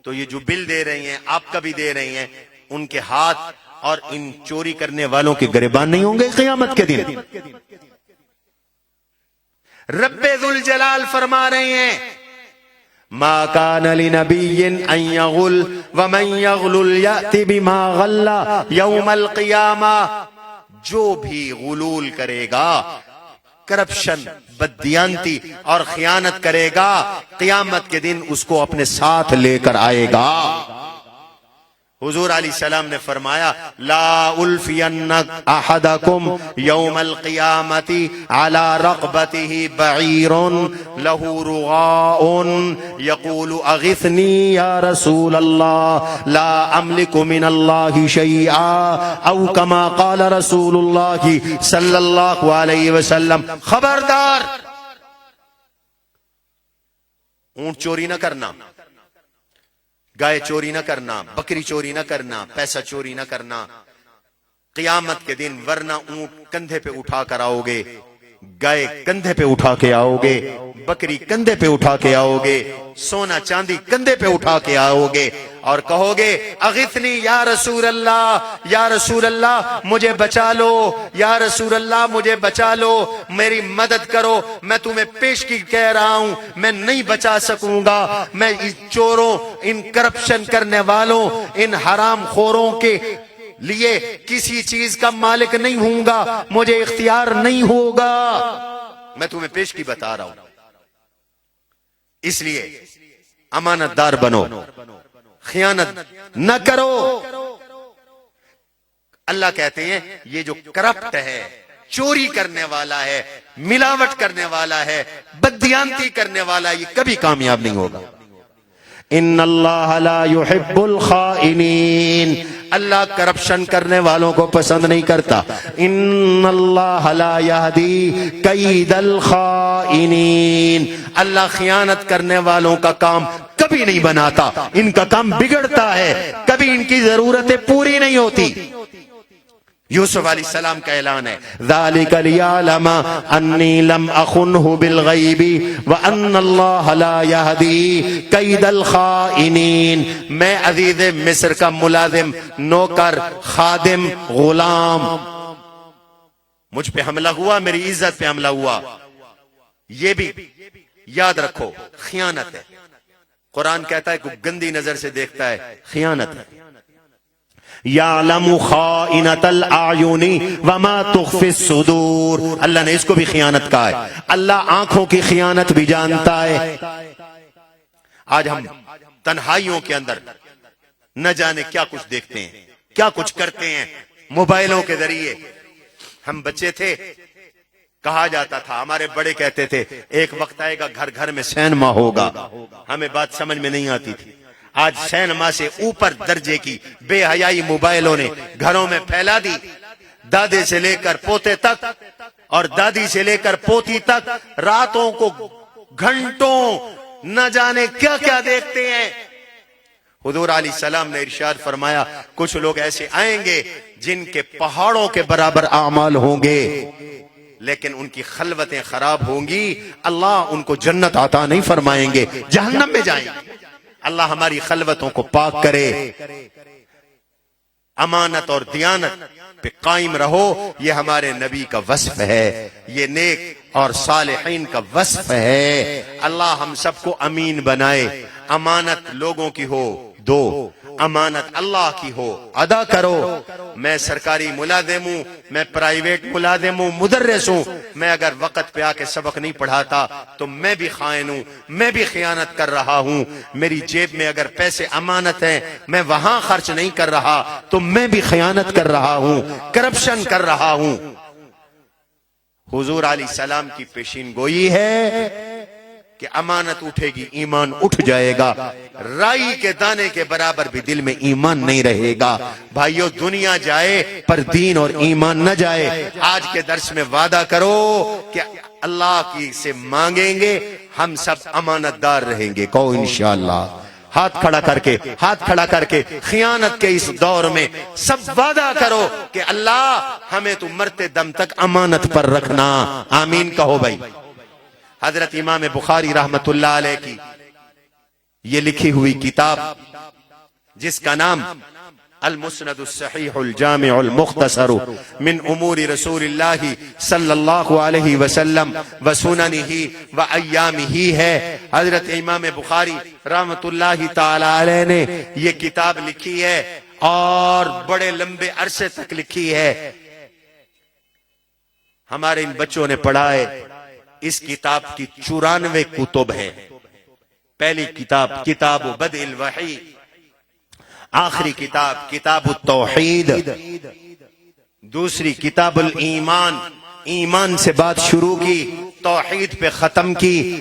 B: تو یہ جو بل دے رہی ہیں، آپ کا بھی دے رہی ہیں، ان کے ہاتھ اور ان چوری کرنے والوں کے گریبان نہیں ہوں گے قیامت کے دن۔ رب ذوالجلال فرما رہے ہیں ما کان لنبی ان یغل ومن یغل یأت بما غل یوم القیامہ۔ جو بھی غلول کرے گا، کرپشن، بددیانتی اور خیانت کرے گا، قیامت کے دن اس کو اپنے ساتھ لے کر آئے گا۔ حضور علیہ السلام نے فرمایا لا الفینک احدکم یوم القیامت علی رقبته بعیر له رغاء یقول اغثنی یا رسول اللہ لا املک من اللہ شیئا او کما قال رسول اللہ صلی اللہ علیہ وسلم۔ خبردار، اونٹ چوری نہ کرنا، گائے چوری نہ کرنا، بکری چوری نہ کرنا، پیسہ چوری نہ کرنا قیامت کے دن، ورنہ اونٹ کندھے پہ اٹھا کر آؤ گے، گائے کندھے پہ اٹھا کے آؤ گے، بکری کندھے پہ اٹھا کے آؤ گے، سونا چاندی کندھے پہ اٹھا کے آؤ گے اور کہو گے اغثنی یا رسول اللہ، یا رسول اللہ مجھے بچا لو، یا رسول اللہ مجھے بچا لو، میری مدد کرو، میں تمہیں پیش کی کہہ رہا ہوں، میں نہیں بچا سکوں گا، میں ان چوروں، ان کرپشن کرنے والوں، ان حرام خوروں کے لیے کسی چیز کا مالک نہیں ہوں گا، مجھے اختیار نہیں ہوگا، میں تمہیں پیش کی بتا رہا ہوں۔ اس لیے امانت دار بنو، خیانت نہ کرو۔ اللہ کہتے ہیں یہ جو کرپٹ ہے، چوری کرنے والا ہے، ملاوٹ کرنے والا ہے، بددیانتی کرنے والا، یہ کبھی کامیاب نہیں ہوگا۔ ان اللہ لا يحب الخائنین، اللہ کرپشن کرنے والوں کو پسند نہیں کرتا۔ ان اللہ لا یہدی کید الخائنین، اللہ خیانت کرنے والوں کا کام کبھی نہیں بناتا، ان کا کام بگڑتا ہے، کبھی ان کی ضرورتیں پوری نہیں ہوتی۔ یوسف علیہ السلام کا اعلان ہے ذالک لیعلم انی لم اخنہ بالغیب وان اللہ لا یہدی کید الخائنین، میں عزیز مصر کا ملازم، نوکر، خادم، غلام، مجھ پہ حملہ ہوا، میری عزت پہ حملہ ہوا، یہ بھی یاد رکھو خیانت ہے۔ قرآن کہتا ہے کہ گندی نظر سے دیکھتا ہے، خیانت ہے۔ یعلم خائنۃ الاعین وما تخفی الصدور، اللہ نے اس کو بھی خیانت کہا ہے، اللہ آنکھوں کی خیانت بھی جانتا ہے۔ آج ہم تنہائیوں کے اندر نہ جانے کیا کچھ دیکھتے ہیں، کیا کچھ کرتے ہیں موبائلوں کے ذریعے۔ ہم بچے تھے، کہا جاتا تھا، ہمارے بڑے کہتے تھے ایک وقت آئے گا گھر گھر میں سینما ہوگا، ہمیں بات سمجھ میں نہیں آتی تھی۔ آج سینما سے اوپر درجے کی بے حیائی موبائلوں نے گھروں میں پھیلا دی، دادے سے لے کر پوتے تک اور دادی سے لے کر پوتی تک راتوں کو گھنٹوں نہ جانے کیا کیا دیکھتے ہیں۔ حضور علیہ السلام نے ارشاد فرمایا کچھ لوگ ایسے آئیں گے جن کے پہاڑوں کے برابر اعمال ہوں گے، لیکن ان کی خلوتیں خراب ہوں گی، اللہ ان کو جنت عطا نہیں فرمائیں گے، جہنم میں جائیں گے۔ اللہ ہماری خلوتوں کو پاک کرے۔ امانت اور دیانت پہ قائم رہو، یہ ہمارے نبی کا وصف ہے، یہ نیک اور صالحین کا وصف ہے۔ اللہ ہم سب کو امین بنائے۔ امانت لوگوں کی ہو دو، امانت اللہ کی ہو ادا کرو۔ میں سرکاری ملازم ہوں، میں پرائیویٹ ملازم ہوں، مدرس ہوں، میں اگر وقت پہ آ کے سبق نہیں پڑھاتا تو میں بھی خائن ہوں، میں بھی خیانت کر رہا ہوں۔ میری جیب میں اگر پیسے امانت ہیں، میں وہاں خرچ نہیں کر رہا تو میں بھی خیانت کر رہا ہوں، کرپشن کر رہا ہوں۔ حضور علیہ السلام کی پیشین گوئی ہے کہ امانت اٹھے گی ایمان اٹھ جائے گا، رائی کے دانے کے برابر بھی دل میں ایمان نہیں رہے گا۔ بھائیو، دنیا جائے پر دین اور ایمان نہ جائے۔ آج کے درس میں وعدہ کرو کہ اللہ کی سے مانگیں گے، ہم سب امانت دار رہیں گے، کہو انشاءاللہ۔ ہاتھ کھڑا کر کے خیانت کے اس دور میں سب وعدہ کرو کہ اللہ ہمیں تو مرتے دم تک امانت پر رکھنا، آمین کہو بھائی۔ حضرت امام بخاری رحمت اللہ علیہ کی یہ لکھی ہوئی کتاب جس کا نام المسند الصحیح الجامع المختصر من امور رسول اللہ صلی اللہ علیہ وسلم وسننہ وایامہ ہے، حضرت امام بخاری رحمت اللہ تعالی علیہ نے یہ کتاب لکھی ہے اور بڑے لمبے عرصے تک لکھی ہے۔ ہمارے ان بچوں نے پڑھا ہے۔ اس کتاب کی 94 کتب ہیں۔ پہلی کتاب کتاب بدء الوحی، آخری کتاب کتاب التوحید، دوسری کتاب الایمان، ایمان سے بات شروع کی، توحید پہ ختم کی،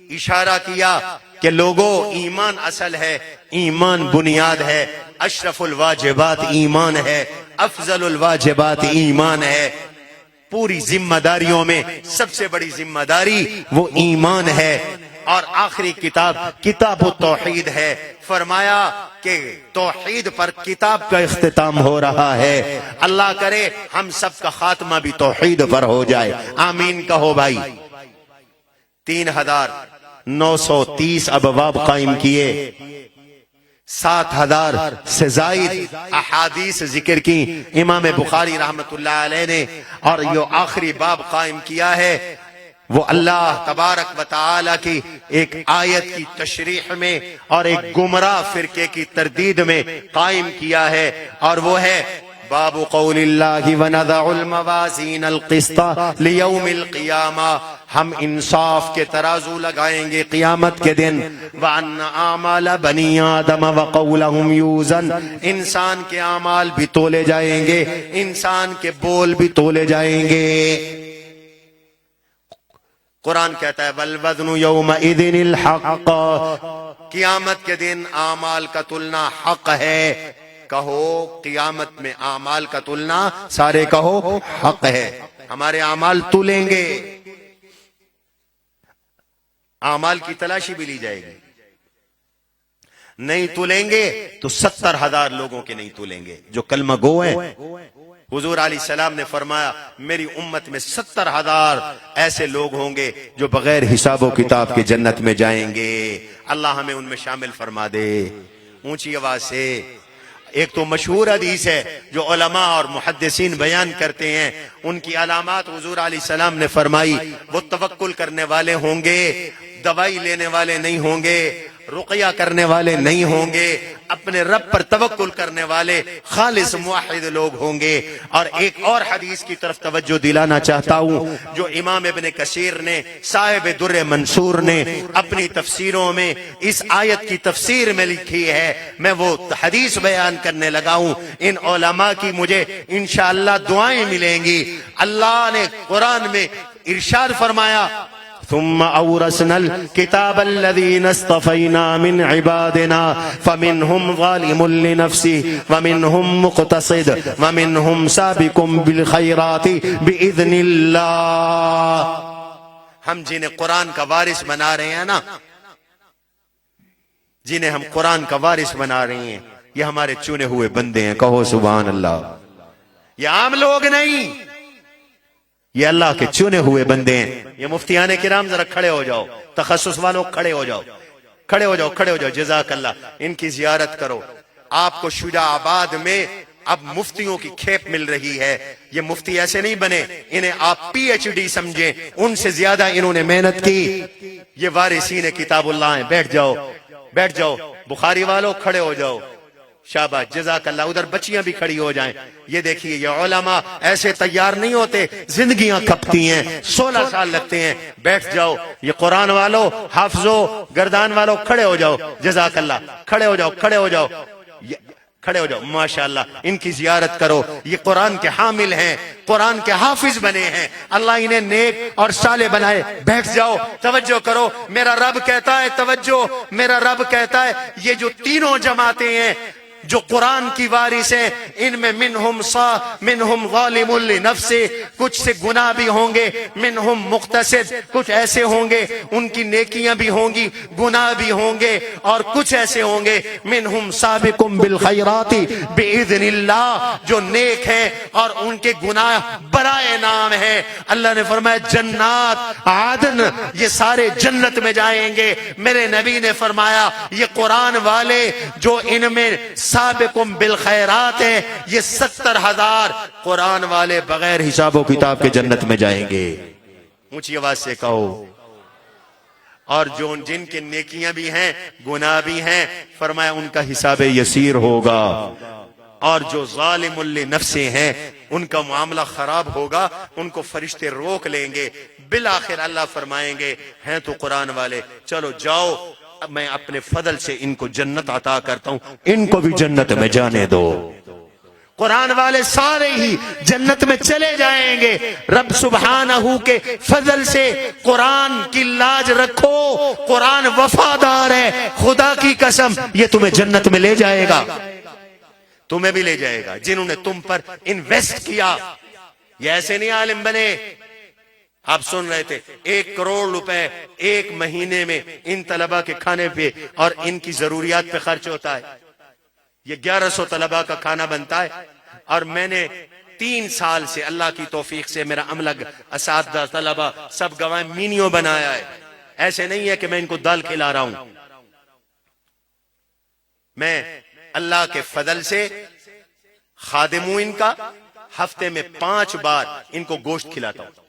B: اشارہ کیا کہ لوگوں ایمان اصل ہے، ایمان بنیاد ہے، اشرف الواجبات ایمان ہے، افضل الواجبات ایمان ہے۔ پوری ذمہ داریوں میں سب سے بڑی ذمہ داری وہ ایمان ہے۔ اور آخری کتاب کتاب التوحید ہے۔ فرمایا کہ توحید پر کتاب کا اختتام ہو رہا ہے، اللہ کرے ہم سب کا خاتمہ بھی توحید پر ہو جائے، آمین کہو بھائی۔ 3930 ابواب قائم کیے، 7000 سے زائد احادیث ذکر کی امام بخاری رحمت اللہ علیہ نے، اور یہ آخری باب قائم کیا ہے وہ اللہ تبارک و تعالی کی ایک آیت کی تشریح میں اور ایک گمراہ فرقے کی تردید میں قائم کیا ہے، اور وہ ہے باب قول اللہ وَنَضَعُ الْمَوَازِينَ الْقِسْطَ لِيَوْمِ الْقِيَامَةِ، ہم انصاف کے ترازو لگائیں گے قیامت کے دن، وَأَنَّ أَعْمَالَ بَنِي آدَمَ وَقَوْلَهُمْ يُوزَنْ، انسان کے اعمال بھی تولے جائیں گے، انسان کے بول بھی تولے جائیں گے۔ قرآن کہتا ہے وَالْوَزْنُ يَوْمَئِذٍ الْحَقُّ، قیامت کے دن اعمال کا تلنا حق ہے۔ کہو قیامت میں اعمال کا تلنا، سارے کہو حق ہے، ہمارے اعمال تولیں گے، اعمال کی تلاشی بھی لی جائے گی۔ نہیں تولیں گے تو 70,000 لوگوں کے نہیں تولیں گے جو کلمہ گو ہیں، حضور علیہ السلام نے فرمایا میری امت میں 70,000 ایسے لوگ ہوں گے جو بغیر حساب و کتاب کے جنت میں جائیں گے. اللہ ہمیں ان میں شامل فرما دے. اونچی آواز سے. ایک تو مشہور حدیث ہے جو علماء اور محدثین بیان کرتے ہیں، ان کی علامات حضور علیہ السلام نے فرمائی، وہ توکل کرنے والے ہوں گے، دوائی لینے والے نہیں ہوں گے، رقیہ کرنے والے نہیں ہوں گے، اپنے رب پر توکل کرنے والے خالص موحد لوگ ہوں گے. اور ایک اور حدیث کی طرف توجہ دلانا چاہتا ہوں جو امام ابن کثیر نے صاحب در منصور نے اپنی تفسیروں میں اس آیت کی تفسیر میں لکھی ہے. میں وہ حدیث بیان کرنے لگا ہوں. ان علماء کی مجھے انشاءاللہ دعائیں ملیں گی. اللہ نے قرآن میں ارشاد فرمایا ثم اورثنا الكتاب الذين اصطفينا من عبادنا فمنهم ظالم لنفسه ومنهم مقتصد ومنهم سابق بالخيرات باذن الله. ہم جنہیں قرآن کا وارث بنا رہے ہیں نا، جنہیں ہم قرآن کا وارث بنا رہے ہیں، یہ ہمارے چنے ہوئے بندے ہیں. کہو سبحان اللہ. یہ عام لوگ نہیں، یہ اللہ کے چنے ہوئے بندے ہیں. یہ مفتیان کرام ذرا کھڑے ہو جاؤ، تخصص والوں کھڑے ہو جاؤ، کھڑے ہو جاؤ، کھڑے ہو جاؤ. جزاک اللہ. ان کی زیارت کرو. آپ کو شجاع آباد میں اب مفتیوں کی کھیپ مل رہی ہے. یہ مفتی ایسے نہیں بنے، انہیں آپ پی ایچ ڈی سمجھیں، ان سے زیادہ انہوں نے محنت کی. یہ وارثین کتاب اللہ ہیں. بیٹھ جاؤ، بیٹھ جاؤ. بخاری والوں کھڑے ہو جاؤ. شاباش، جزاک اللہ. ادھر بچیاں بھی کھڑی ہو جائیں. یہ دیکھیے یہ علماء ایسے تیار نہیں ہوتے، زندگیاں کھپتی ہیں، 16 سال لگتے ہیں. بیٹھ جاؤ. یہ قرآن والوں، حافظوں، گردان والوں کھڑے ہو جاؤ. جزاک اللہ. کھڑے ہو جاؤ، کھڑے ہو جاؤ، کھڑے ہو جاؤ. ماشاءاللہ. ان کی زیارت کرو. یہ قرآن کے حامل ہیں، قرآن کے حافظ بنے ہیں. اللہ انہیں نیک اور صالح بنائے. بیٹھ جاؤ. توجہ کرو. میرا رب کہتا ہے، توجہ، میرا رب کہتا ہے یہ جو تینوں جماعتیں ہیں جو قرآن کی وارث ہیں، ان میں منہم ظالم لنفسہ، کچھ سے گناہ بھی ہوں گے، منہم مقتصد، کچھ ایسے ہوں گے ان کی نیکیاں بھی ہوں گی، گناہ بھی ہوں گے، اور کچھ ایسے ہوں گے منہم سابق بالخیرات باذن اللہ، جو نیک ہیں اور ان کے گناہ برائے نام ہے. اللہ نے فرمایا جنات عدن، یہ سارے جنت میں جائیں گے. میرے نبی نے فرمایا یہ قرآن والے جو ان میں سابقم بالخیرات ہیں، یہ 70,000 قرآن والے بغیر حساب و کتاب کے جنت میں جائیں گے. اونچی آواز سے کہو. اور جو جن کے نیکیاں بھی ہیں، گناہ بھی ہیں، فرمایا ان کا حساب یسیر ہوگا. اور جو ظالم لنفسہ ہیں ان کا معاملہ خراب ہوگا، ان کو فرشتے روک لیں گے. بالآخر اللہ فرمائیں گے ہیں تو قرآن والے، چلو جاؤ، میں اپنے فضل سے ان کو جنت عطا کرتا ہوں، ان کو بھی جنت میں جانے دو. قرآن والے سارے ہی جنت میں چلے جائیں گے. رب سبحانہ کے فضل سے قرآن کی لاج رکھو. قرآن وفادار ہے، خدا کی قسم یہ تمہیں جنت میں لے جائے گا، تمہیں بھی لے جائے گا. جنہوں نے تم پر انویسٹ کیا، یہ ایسے نہیں عالم بنے. آپ سن رہے تھے 1 کروڑ روپے ایک مہینے میں ان طلبہ کے کھانے پہ اور ان کی ضروریات پہ خرچ ہوتا ہے. یہ 1100 طلبہ کا کھانا بنتا ہے. اور میں نے 3 سال سے اللہ کی توفیق سے میرا عملہ، اساتذہ، طلبہ سب گواہ مینیو بنایا ہے. ایسے نہیں ہے کہ میں ان کو دال کھلا رہا ہوں. میں اللہ کے فضل سے خادم ہوں. ان کا ہفتے میں 5 بار ان کو گوشت کھلاتا ہوں.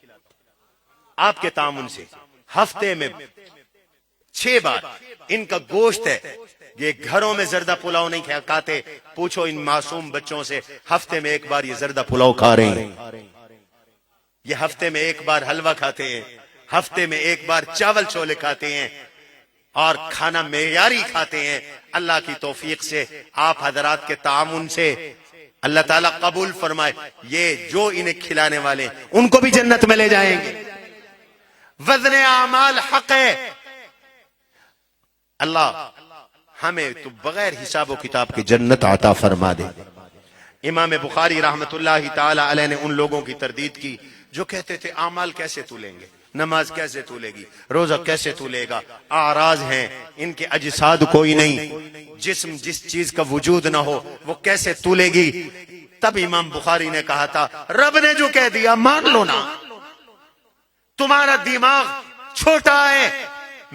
B: آپ کے تعاون سے ہفتے میں 6 بار ان کا گوشت ہے. یہ گھروں میں زردہ پلاؤ نہیں کھاتے. پوچھو ان معصوم بچوں سے، ہفتے میں 1 بار یہ زردہ پلاؤ کھا رہے ہیں. یہ ہفتے میں 1 بار حلوہ کھاتے ہیں، ہفتے میں 1 بار چاول چھولے کھاتے ہیں، اور کھانا معیاری کھاتے ہیں. اللہ کی توفیق سے، آپ حضرات کے تعاون سے اللہ تعالیٰ قبول فرمائے. یہ جو انہیں کھلانے والے ان کو بھی جنت میں لے جائیں گے. وزن اعمال حق ہے. اللہ ہمیں تو بغیر حساب و کتاب کی جنت عطا فرما دے. امام بخاری رحمت اللہ تعالی علیہ نے ان لوگوں کی تردید کی جو کہتے تھے اعمال کیسے تولیں گے، نماز کیسے تولے گی، روزہ کیسے تولے گا، اعراض ہیں، ان کے اجساد کوئی نہیں، جسم جس چیز کا وجود نہ ہو وہ کیسے تولے گی. تب امام بخاری نے کہا تھا رب نے جو کہہ دیا مان لو نا، تمہارا دماغ چھوٹا ہے،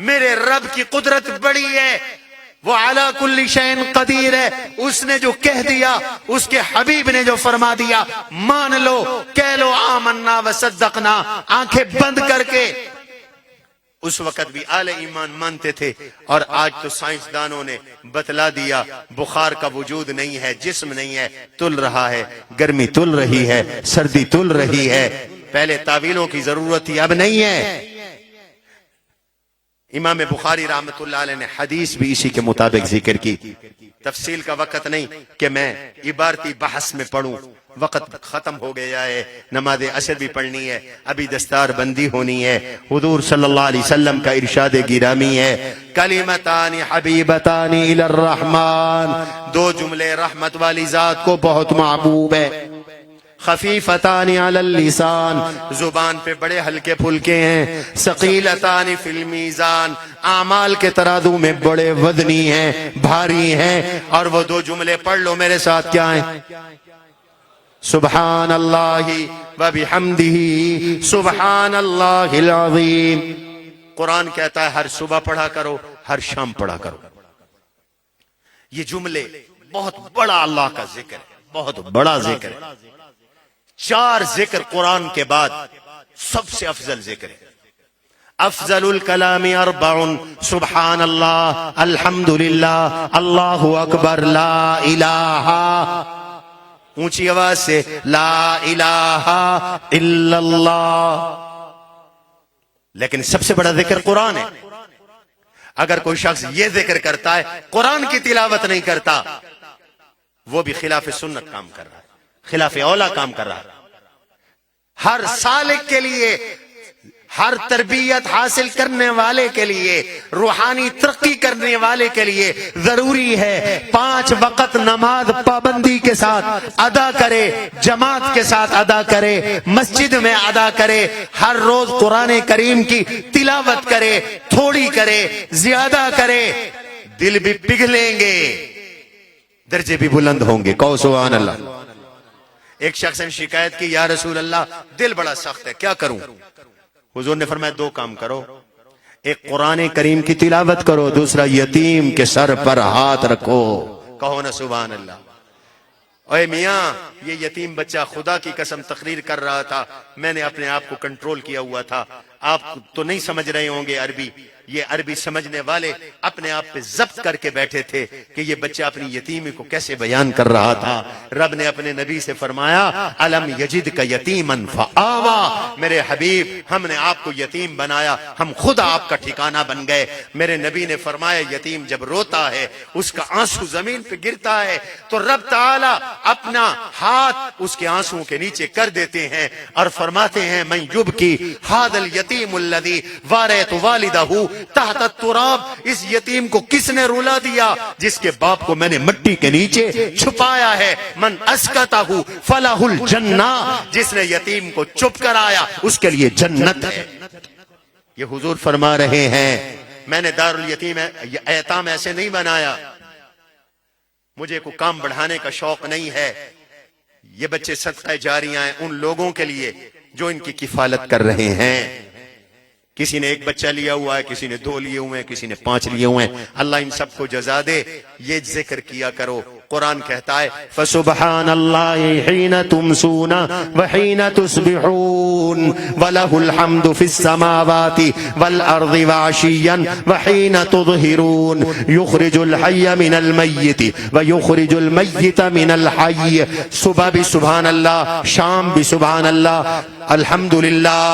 B: میرے رب کی قدرت بڑی ہے، وہ علی کل شیء قدیر ہے، اس نے جو کہہ دیا، اس کے حبیب نے جو فرما دیا مان لو، کہہ لو آمنا وصدقنا، آنکھیں بند کر کے۔ اس وقت بھی اہل ایمان مانتے تھے، اور آج تو سائنسدانوں نے بتلا دیا بخار کا وجود نہیں ہے، جسم نہیں ہے، تل رہا ہے، گرمی تل رہی ہے، سردی تل رہی ہے، پہلے تعویلوں کی ضرورت تھی، اب نہیں ہے۔ امام بخاری رحمت اللہ علیہ نے حدیث بھی اسی کے مطابق ذکر کی، تفصیل کا وقت نہیں کہ میں عبارتی بحث میں پڑھوں، وقت ختم ہو گیا ہے، نماز عصر بھی پڑھنی ہے، ابھی دستار بندی ہونی ہے۔ حضور صلی اللہ علیہ وسلم کا ارشاد گرامی ہے کلمتان حبیبتان الی الرحمن، دو جملے رحمت والی ذات کو بہت محبوب ہے، خفیفتان علی اللسان، زبان پہ بڑے ہلکے پھلکے ہیں، ثقیلتان فی المیزان، اعمال کے ترازو میں بڑے وزنی ہیں، بھاری ہیں۔ اور وہ دو جملے پڑھ لو میرے ساتھ، کیا ہیں؟ سبحان اللہ و بحمدہ سبحان اللہ العظیم۔ قرآن کہتا ہے ہر صبح پڑھا کرو، ہر شام پڑھا کرو۔ یہ جملے بہت بڑا اللہ کا ذکر ہے، بہت بڑا ذکر ہے۔ 4 ذکر قرآن کے بعد سب سے افضل ذکر ہے۔ افضل الکلام 4 سبحان اللہ، الحمدللہ، اللہ اکبر، لا الہ، اونچی آواز سے لا الہ الا اللہ۔ لیکن سب سے بڑا ذکر قرآن ہے۔ اگر کوئی شخص یہ ذکر کرتا ہے، قرآن کی تلاوت نہیں کرتا، وہ بھی خلاف سنت کام کر رہا ہے، خلاف اولا کام کر رہا ہے۔ ہر سالک کے لیے، ہر تربیت حاصل کرنے والے کے لیے، روحانی ترقی کرنے والے کے لیے ضروری ہے 5 وقت نماز پابندی کے ساتھ ادا کرے، جماعت کے ساتھ ادا کرے، مسجد میں ادا کرے، ہر روز قرآن کریم کی تلاوت کرے، تھوڑی کرے، زیادہ کرے، دل بھی پگھلیں گے، درجے بھی بلند ہوں گے۔ کہو سبحان اللہ۔ ایک شخص نے شکایت کی، یا رسول اللہ دل بڑا سخت ہے، کیا کروں؟ حضور نے فرمایا 2 کام کرو، ایک قرآن کریم کی تلاوت کرو، دوسرا یتیم کے سر پر ہاتھ رکھو۔ کہو نا سبحان اللہ۔ اے میاں، یہ یتیم بچہ خدا کی قسم تقریر کر رہا تھا، میں نے اپنے آپ کو کنٹرول کیا ہوا تھا۔ آپ تو نہیں سمجھ رہے ہوں گے عربی، یہ عربی سمجھنے والے اپنے آپ پہ ضبط کر کے بیٹھے تھے کہ یہ بچہ اپنی یتیمی کو کیسے بیان کر رہا تھا۔ رب نے اپنے نبی سے فرمایا الم یجدک یتیما فآوا، میرے حبیب ہم نے آپ کو یتیم بنایا، ہم خود آپ کا ٹھکانہ بن گئے۔ میرے نبی نے فرمایا یتیم جب روتا ہے، اس کا آنسو زمین پہ گرتا ہے، تو رب تعالی اپنا ہاتھ اس کے آنسو کے نیچے کر دیتے ہیں اور فرماتے ہیں من یبکی ھذا الیتیم الذی وارث والدہ تحت التراب، اس یتیم کو کس نے رلا دیا؟ جس کے باپ کو میں نے مٹی کے نیچے چھپایا ہے۔ من اسکتہ فلہ الجنہ، جس نے یتیم کو چپ کرایا اس کے لیے جنت ہے۔ یہ حضور فرما رہے ہیں میں نے دارالیتیم ایتام ایسے نہیں بنایا، مجھے کوئی کام بڑھانے کا شوق نہیں ہے، یہ بچے صدقہ جاریہ ہیں ان لوگوں کے لیے جو ان کی کفالت کر رہے ہیں۔ کسی نے 1 بچہ لیا ہوا ہے، کسی نے 2 لیے ہوئے ہیں، کسی نے 5 لیے ہوئے ہیں، اللہ ان سب کو جزا دے۔ یہ ذکر کیا کرو۔ قرآن کہتا ہے فسبحان اللہ حین تمسون وحین تصبحون وَلَهُ الْحَمْدُ فِي السَّمَاوَاتِ وَالْأَرْضِ وَعَشِيًّا وَحِينَ تُظْهِرُونَ يُخْرِجُ الْحَيَّ مِنَ الْمَيِّتِ وَيُخْرِجُ الْمَيِّتَ مِنَ الْحَيِّ۔ صبح بھی سبحان اللہ، شام بھی سبحان اللہ، الحمدللہ،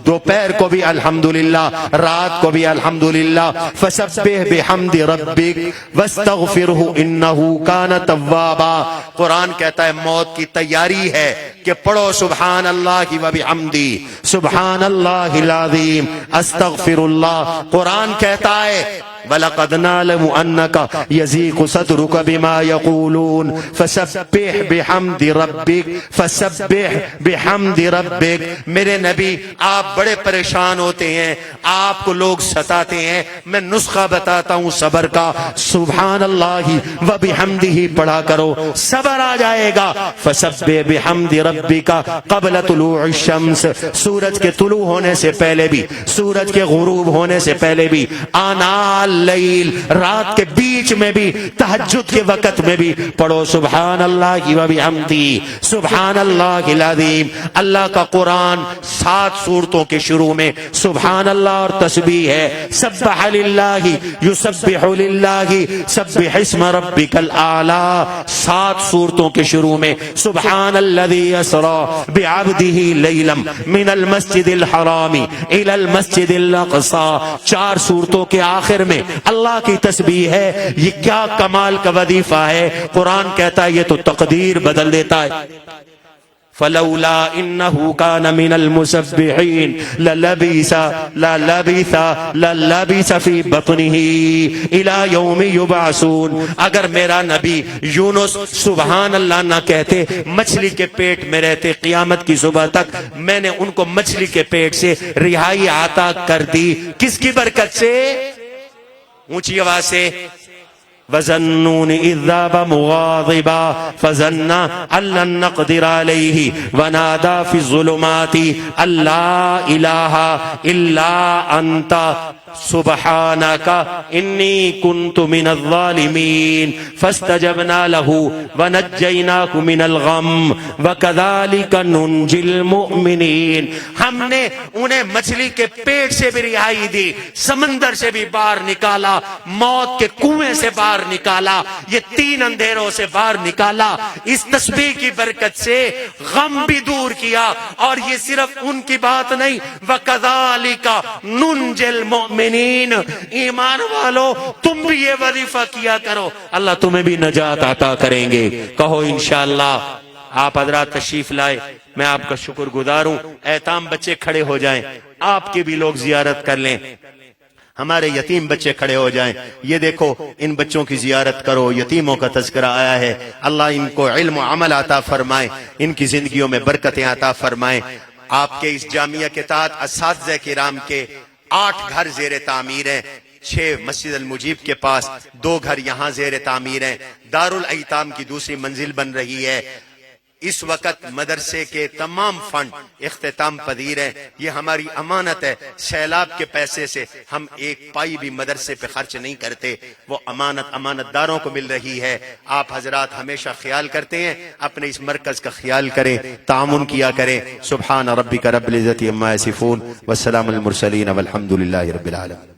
B: دوپہر کو بھی الحمدللہ، رات کو بھی الحمدللہ۔ فسبح بحمد ربک واستغفرہ انہ کان توابا۔ قرآن کہتا ہے موت کی تیاری ہے کہ پڑھو سبحان اللہ و بحمدی سبحان اللہ العظیم استغفر اللہ. قرآن کہتا ہے وَلَقَدْ نَعْلَمُ أَنَّكَ يَضِيقُ صَدْرُكَ بِمَا يَقُولُونَ فَسَبِّحْ بِحَمْدِ رَبِّكَ فَسَبِّحْ بِحَمْدِ رَبِّكَ. میرے نبی آپ بڑے پریشان ہوتے ہیں, آپ کو لوگ ستاتے ہیں, میں نسخہ بتاتا ہوں صبر کا. سبحان اللہ و بحمدہ پڑھا کرو, صبر آ جائے گا. فَسَبِّحْ بِحَمْدِ رَبِّكَ قبل طلوع الشمس, سورج کے طلوع ہونے سے پہلے بھی, سورج کے غروب ہونے سے پہلے بھی, آنال اللیل رات کے بیچ میں بھی, تہجد کے وقت میں بھی پڑھو سبحان اللہ و بحمدہ سبحان اللہ العظیم. اللہ کا قرآن 7 سورتوں کے شروع میں سبحان اللہ اور تسبیح ہے. سبح للہ یسبح للہ سبح اسم ربک الاعلی. 7 سورتوں کے شروع میں سبحان الذی اسری بعبدہ لیلا من المسجد الحرام الی المسجد الاقصی. 4 سورتوں کے آخر میں اللہ کی تسبیح ہے. یہ کیا کمال کا وظیفہ ہے. قرآن کہتا ہے یہ تو تقدیر بدل دیتا ہے. فلولا انه كان من المسبحين للبث في بطنه الى يوم يبعثون. اگر میرا نبی یونس سبحان اللہ نہ کہتے, مچھلی کے پیٹ میں رہتے, قیامت کی صبح تک میں نے ان کو مچھلی کے پیٹ سے رہائی عطا کر دی. کس کی برکت سے؟ اونچی آواز سے وَظَنُّونِ إِذْ ذَهَبَ مُغَاضِبًا فَظَنَّ أَن لَّن نَّقْدِرَ عَلَيْهِ وَنَادَىٰ فِي الظُّلُمَاتِ أَن لَّا إِلَٰهَ إِلَّا أَنتَ سُبْحَانَكَ إِنِّي كُنتُ مِنَ الظَّالِمِينَ فَاسْتَجَبْنَا لَهُ وَنَجَّيْنَاهُ مِنَ الْغَمِّ وَكَذَٰلِكَ نُنجِي الْمُؤْمِنِينَ. ہم نے انہیں مچھلی کے پیٹ سے بھی رہائی دی, سمندر سے بھی باہر نکالا, موت کے کنویں سے باہر نکالا, یہ 3 اندھیروں سے باہر نکالا. اس تسبیح کی برکت سے غم بھی دور کیا. اور یہ صرف ان کی بات نہیں, وَكَذَٰلِكَ نُنجِي الْمُؤْمِنِينَ. ایمان والو تم بھی یہ وظیفہ کیا کرو, اللہ تمہیں بھی نجات عطا کریں گے. کہو انشاءاللہ. آپ حضرات تشریف لائے, میں آپ کا شکر گزار ہوں. ایتام بچے کھڑے ہو جائیں, آپ کے بھی لوگ زیارت کر لیں. ہمارے یتیم بچے کھڑے ہو جائیں. یہ دیکھو ان بچوں کی زیارت کرو, یتیموں کا تذکرہ آیا ہے. اللہ ان کو علم و عمل عطا فرمائے, ان کی زندگیوں میں برکتیں عطا فرمائے. آپ کے اس جامعہ کے تحت اساتذہ کرام کے 8 گھر زیر تعمیر ہیں. 6 مسجد المجیب کے پاس, 2 گھر یہاں زیر تعمیر ہیں. دارالایتام کی دوسری منزل بن رہی ہے. اس وقت مدرسے کے تمام فنڈ اختتام پذیر ہیں. یہ ہماری امانت ہے. سیلاب کے پیسے سے ہم ایک پائی بھی مدرسے پہ خرچ نہیں کرتے. وہ امانت داروں کو مل رہی ہے. آپ حضرات ہمیشہ خیال کرتے ہیں, اپنے اس مرکز کا خیال کریں, تعاون کیا کریں. سبحان ربک رب العزت عما یصفون والسلام علی المرسلین والحمد للہ رب العالمین.